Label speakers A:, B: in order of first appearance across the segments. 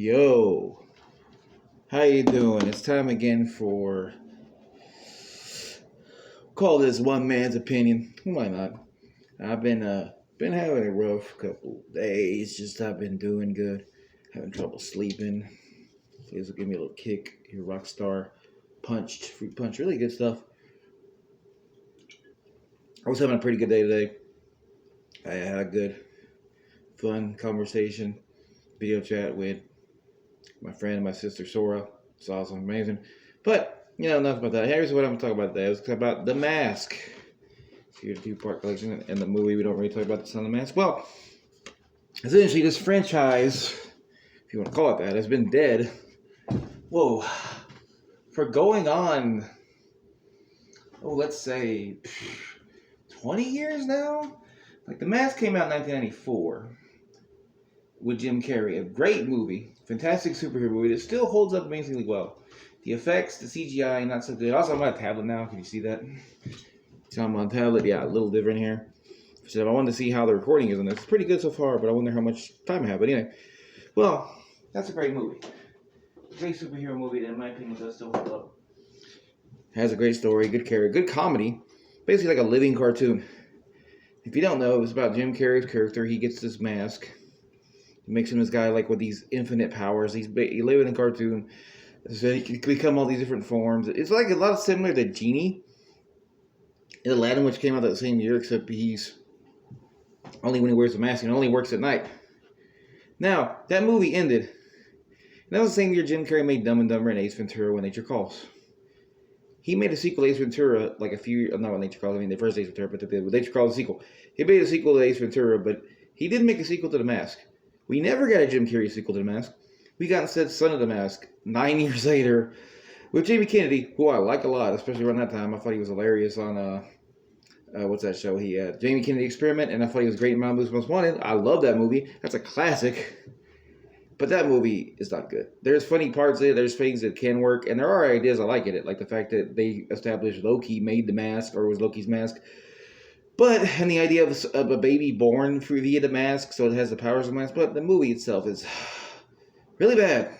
A: Yo, how you doing? It's time again for call this one man's opinion. Why not? I've been having a rough couple days. Just I've been doing good, having trouble sleeping. So this will give me a little kick. Your Rockstar punched, fruit punch, really good stuff. I was having a pretty good day today. I had a good, fun conversation, video chat with my friend, my sister Sora. It's awesome, amazing. But, enough about that. Here's what I'm talking about today. Let's talk about The Mask. Here's a two-part collection and the movie. We don't really talk about the Son of the Mask. Well, essentially, this franchise, if you want to call it that, has been dead. Whoa. For going on, let's say 20 years now? Like, The Mask came out in 1994 with Jim Carrey. A great movie. Fantastic superhero movie that still holds up amazingly well. The effects, the CGI, not so good. Also, I'm on a tablet now. Can you see that? So I'm on tablet. Yeah, a little different here. So I wanted to see how the recording is on this. It's pretty good so far, but I wonder how much time I have. But anyway, well, that's a great movie. Great superhero movie that, in my opinion, does still hold up. Has a great story, good character, good comedy. Basically like a living cartoon. If you don't know, it was about Jim Carrey's character. He gets this mask. It makes him this guy like with these infinite powers. He lives in a cartoon. So he can become all these different forms. It's like a lot of similar to Genie in Aladdin, which came out that same year, except he's only when he wears the mask and only works at night. Now, that movie ended. And that was the same year Jim Carrey made Dumb and Dumber and Ace Ventura When Nature Calls. He made a sequel to Ace Ventura like not When Nature Calls, I mean the first Ace Ventura, but the Nature Calls the sequel. He made a sequel to Ace Ventura, but he didn't make a sequel to The Mask. We never got a Jim Carrey sequel to The Mask. We got instead Son of the Mask 9 years later with Jamie Kennedy, who I like a lot, especially around that time. I thought he was hilarious on, what's that show he had? Jamie Kennedy Experiment, and I thought he was great in Malibu's Most Wanted. I love that movie. That's a classic. But that movie is not good. There's funny parts in it. There's things that can work, and there are ideas I like in it, like the fact that they established Loki made the mask, or was Loki's mask. And the idea of a baby born via the mask, so it has the powers of the mask. But the movie itself is really bad.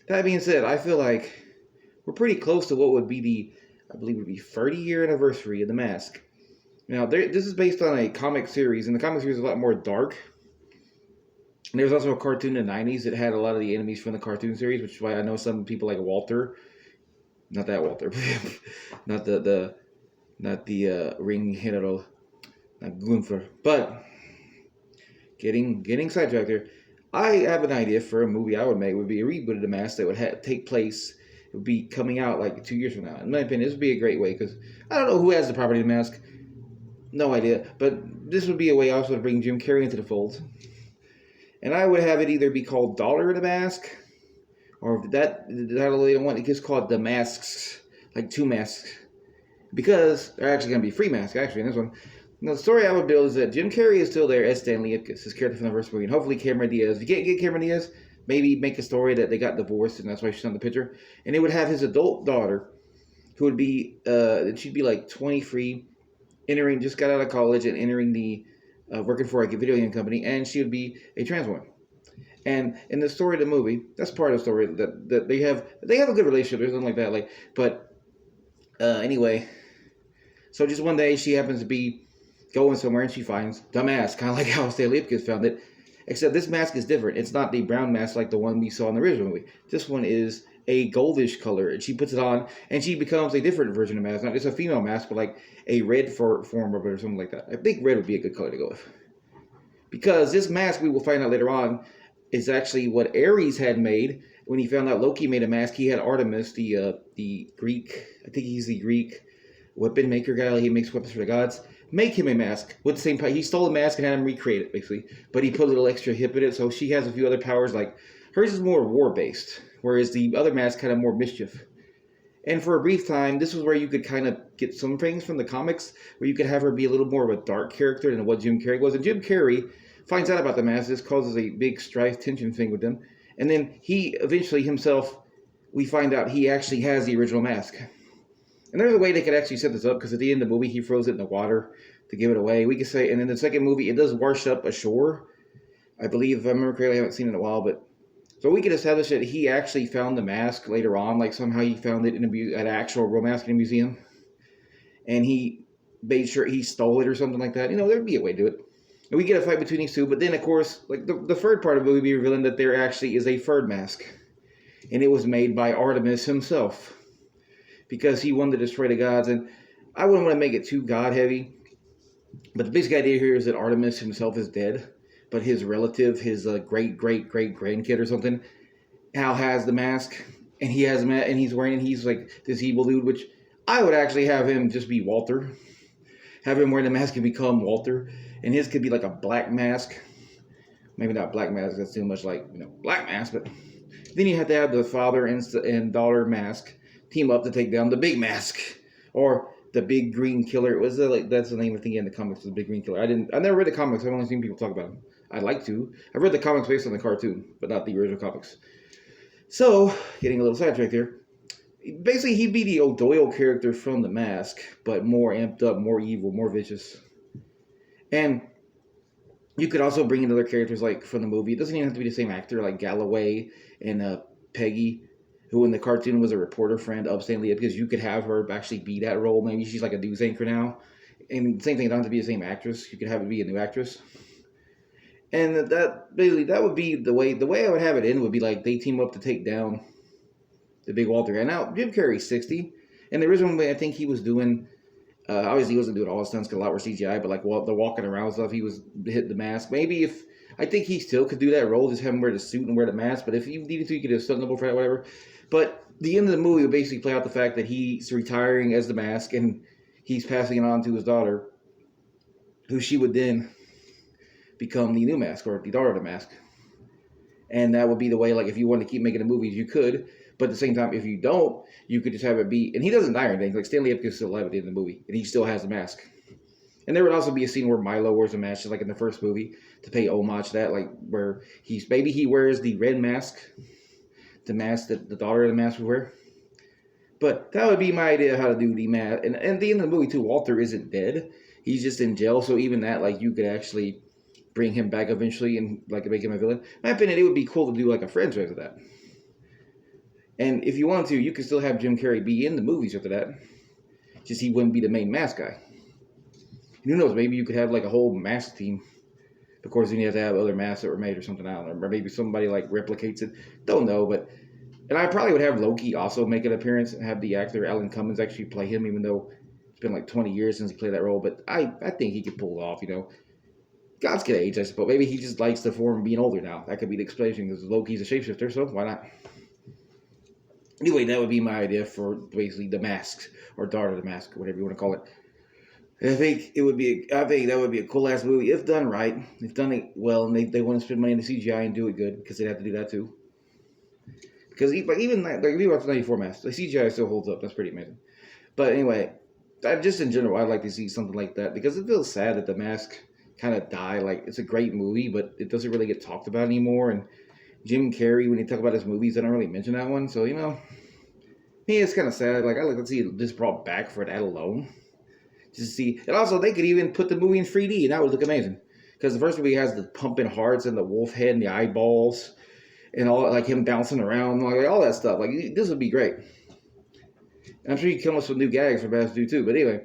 A: That being said, I feel like we're pretty close to what would be I believe would be 30-year anniversary of The Mask. Now, this is based on a comic series, and the comic series is a lot more dark. And there was also a cartoon in the 90s that had a lot of the enemies from the cartoon series, which is why I know some people like Walter. Not that Walter. not the ring hero. Not Gunther. But getting sidetracked here. I have an idea for a movie I would make. It would be a reboot of The Mask that would take place. It would be coming out like 2 years from now. In my opinion, this would be a great way because I don't know who has the property of The Mask. No idea. But this would be a way also to bring Jim Carrey into the fold. And I would have it either be called Dollar of the Mask, or if that they don't want it gets called The Masks, like two masks. Because they're actually going to be free masks, actually, in this one. Now, the story I would build is that Jim Carrey is still there as Stanley Ipkiss, his character from the first movie, and hopefully Cameron Diaz. If you can't get Cameron Diaz, maybe make a story that they got divorced, and that's why she's on the picture. And it would have his adult daughter, who would be, she'd be like 23, just got out of college and entering the, working for a video game company, and she would be a trans woman. And in the story of the movie, that's part of the story that they have a good relationship. There's nothing like that, anyway. So just one day she happens to be going somewhere and she finds the mask, kind of like how Stanley Ipkiss found it. Except this mask is different. It's not the brown mask like the one we saw in the original movie. This one is a goldish color, and she puts it on, and she becomes a different version of mask. Not just a female mask, but like a red form of it or something like that. I think red would be a good color to go with. Because this mask, we will find out later on, is actually what Ares had made. When he found out Loki made a mask, he had Artemis, the Greek, I think he's the Greek weapon maker guy. He makes weapons for the gods. Make him a mask with the same power. He stole a mask and had him recreate it, basically. But he put a little extra hip in it, so she has a few other powers. Like, hers is more war-based, whereas the other mask had more mischief. And for a brief time, this was where you could kind of get some things from the comics, where you could have her be a little more of a dark character than what Jim Carrey was. And Jim Carrey finds out about the mask. This causes a big strife, tension thing with them. And then he eventually himself, we find out he actually has the original mask. And there's a way they could actually set this up, because at the end of the movie, he throws it in the water to give it away. We could say, and in the second movie, it does wash up ashore. I believe, if I remember correctly, I haven't seen it in a while, but so we could establish that he actually found the mask later on, like somehow he found it in an actual real mask in a museum, and he made sure he stole it or something like that. There'd be a way to do it. And we get a fight between these two, but then of course, like the third part of it would be revealing that there actually is a third mask, and it was made by Artemis himself because he wanted to destroy the gods. And I wouldn't want to make it too god heavy, but the basic idea here is that Artemis himself is dead, but his relative, his great great great grandkid or something, Hal has the mask, and he has and he's wearing it. He's like this evil dude, which I would actually have him just be Walter. Have him wear the mask and become Walter, and his could be like a black mask. Maybe not black mask. That's too much like black mask. But then you have to have the father and daughter mask team up to take down the big mask, or the big green killer. Was that's the name of the thing in the comics? The big green killer. I never read the comics. I've only seen people talk about him. I'd like to. I've read the comics based on the cartoon, but not the original comics. So, getting a little sidetracked here. Basically, he'd be the O'Doyle character from The Mask, but more amped up, more evil, more vicious. And you could also bring in other characters like from the movie. It doesn't even have to be the same actor, like Galloway and Peggy, who in the cartoon was a reporter friend of Stanley, because you could have her actually be that role. Maybe she's like a news anchor now. And same thing, it doesn't have to be the same actress. You could have it be a new actress. And that basically that would be the way I would have it in would be like they team up to take down the big Walter guy. Now Jim Carrey's 60, and the original way I think he was doing, obviously he wasn't doing all the stunts because a lot were CGI, but like the walking around stuff, he was hitting the mask. Maybe I think he still could do that role, just have him wear the suit and wear the mask. But if you needed to, you could have stunt double for that, whatever. But the end of the movie would basically play out the fact that he's retiring as the mask and he's passing it on to his daughter, who she would then become the new mask or the daughter of the mask. And that would be the way, like, if you wanted to keep making the movies, you could. But at the same time, if you don't, you could just have it be... And he doesn't die or anything. Like, Stanley Ipkiss is still alive at the end of the movie. And he still has the mask. And there would also be a scene where Milo wears a mask, just like in the first movie, to pay homage to that. Like, where he wears the red mask. The mask that the daughter of the mask would wear. But that would be my idea of how to do the mask. And at the end of the movie, too, Walter isn't dead. He's just in jail. So even that, like, you could actually bring him back eventually and, like, make him a villain. In my opinion, it would be cool to do, like, a franchise of that. And if you wanted to, you could still have Jim Carrey be in the movies after that. Just he wouldn't be the main mask guy. And who knows, maybe you could have like a whole mask team. Of course, then you have to have other masks that were made or something, I don't know. Or maybe somebody like replicates it. Don't know, but... And I probably would have Loki also make an appearance and have the actor Alan Cummings actually play him, even though it's been like 20 years since he played that role. But I think he could pull it off, Gods can age, I suppose. Maybe he just likes the form of being older now. That could be the explanation, because Loki's a shapeshifter, so why not? Anyway, that would be my idea for basically the mask, or Daughter of the Mask, or whatever you want to call it. And I think that would be a cool ass movie if done right, if done it well, and they want to spend money on the CGI and do it good, because they'd have to do that too. Because even like if you watch the 94 Mask, the CGI still holds up. That's pretty amazing. But anyway, just in general, I'd like to see something like that, because it feels sad that the Mask kind of died. Like, it's a great movie, but it doesn't really get talked about anymore. And Jim Carrey, when he talk about his movies, I don't really mention that one. So, yeah, it's kind of sad. Like, I like to see it just brought back for that alone. Just to see. And also, they could even put the movie in 3D, and that would look amazing. Because the first movie has the pumping hearts and the wolf head and the eyeballs and all, like him bouncing around, like all that stuff. Like, this would be great. And I'm sure you can come up with some new gags for Bass to do too. But anyway,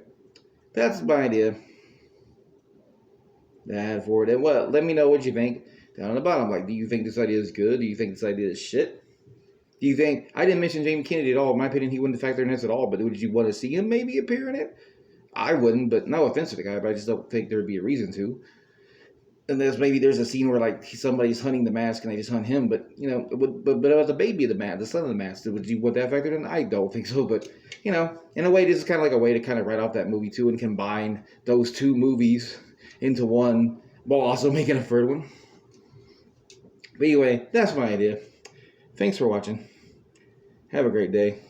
A: that's my idea that I had for it. And let me know what you think down on the bottom. Like, do you think this idea is good? Do you think this idea is shit? Do you think... I didn't mention Jamie Kennedy at all. In my opinion, he wouldn't factor in this at all. But would you want to see him maybe appear in it? I wouldn't, but no offense to the guy, but I just don't think there would be a reason to. And there's a scene where like somebody's hunting the mask and they just hunt him, but but about the baby of the mask, the son of the mask, would you want that factored in? I don't think so, but in a way, this is kind of like a way to kind of write off that movie too and combine those two movies into one while also making a third one. But anyway, that's my idea. Thanks for watching. Have a great day.